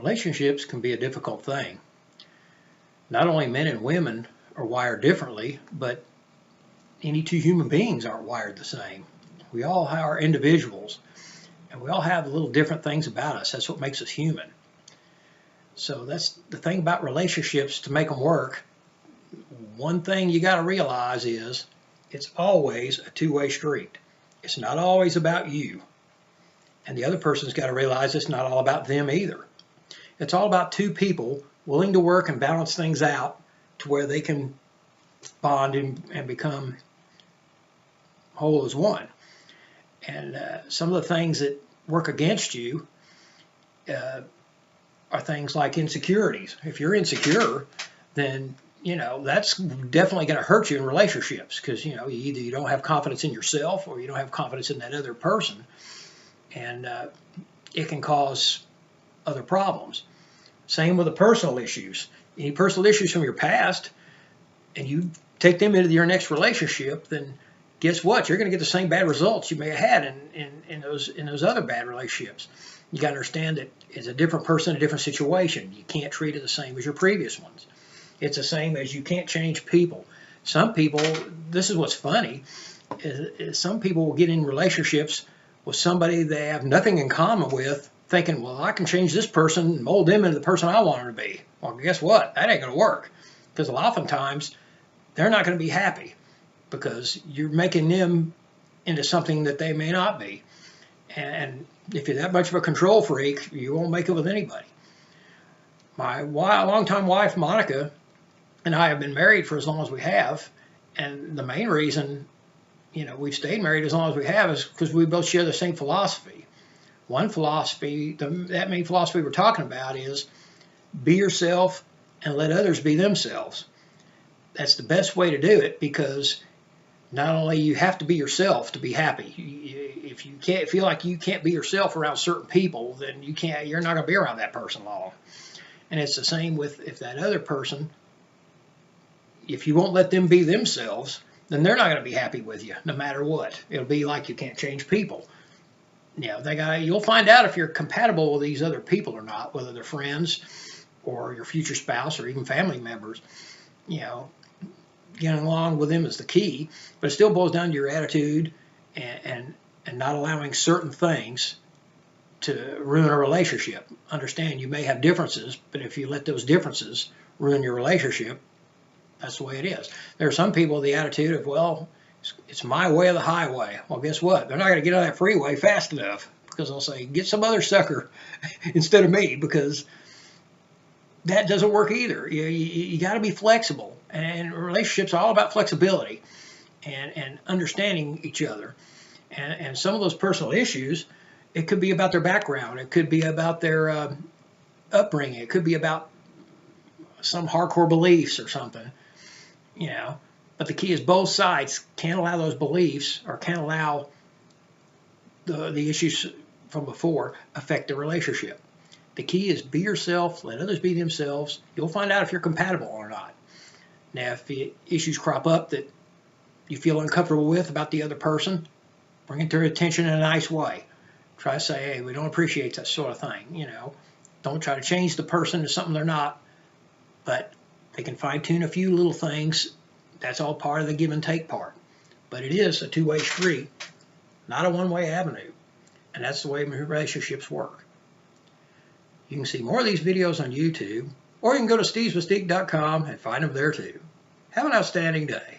Relationships can be a difficult thing. Not only men and women are wired differently, but any two human beings aren't wired the same. We all are individuals, and we all have little different things about us. That's what makes us human. So that's the thing about relationships. To make them work, one thing you got to realize is it's always a two-way street. It's not always about you. And the other person's got to realize it's not all about them either. It's all about two people willing to work and balance things out to where they can bond and become whole as one. And some of the things that work against you are things like insecurities. If you're insecure, then that's definitely going to hurt you in relationships, because either you don't have confidence in yourself or you don't have confidence in that other person, and it can cause other problems. Same with the personal issues. Any personal issues from your past, and you take them into your next relationship, then guess what? You're going to get the same bad results you may have had in those other bad relationships. You got to understand that it's a different person, a different situation. You can't treat it the same as your previous ones. It's the same as you can't change people. Some people, this is what's funny, is some people will get in relationships with somebody they have nothing in common with, thinking, well, I can change this person and mold them into the person I want them to be. Well, guess what? That ain't going to work, because oftentimes they're not going to be happy because you're making them into something that they may not be. And if you're that much of a control freak, you won't make it with anybody. My longtime wife, Monica, and I have been married for as long as we have, and the main reason, we've stayed married as long as we have is because we both share the same philosophy. One philosophy, that main philosophy we're talking about, is be yourself and let others be themselves. That's the best way to do it, because not only you have to be yourself to be happy. If you can't feel like you can't be yourself around certain people, then you're not going to be around that person long. And it's the same with if that other person, if you won't let them be themselves, then they're not going to be happy with you no matter what. It'll be like you can't change people. You'll find out if you're compatible with these other people or not, whether they're friends or your future spouse or even family members. Getting along with them is the key, but it still boils down to your attitude and not allowing certain things to ruin a relationship. Understand, you may have differences, but if you let those differences ruin your relationship, that's the way it is. There are some people with the attitude of, well, it's my way or the highway. Well, guess what? They're not going to get on that freeway fast enough, because they'll say, get some other sucker instead of me, because that doesn't work either. You got to be flexible, and relationships are all about flexibility and understanding each other. And some of those personal issues, it could be about their background. It could be about their upbringing. It could be about some hardcore beliefs or something, But the key is both sides can't allow those beliefs, or can't allow the issues from before affect the relationship. The key is be yourself, let others be themselves. You'll find out if you're compatible or not. Now, if the issues crop up that you feel uncomfortable with about the other person, bring it to their attention in a nice way. Try to say, hey, we don't appreciate that sort of thing, Don't try to change the person to something they're not, but they can fine-tune a few little things. That's all part of the give and take part. But it is a two-way street, not a one-way avenue. And that's the way relationships work. You can see more of these videos on YouTube, or you can go to stevesmystique.com and find them there too. Have an outstanding day.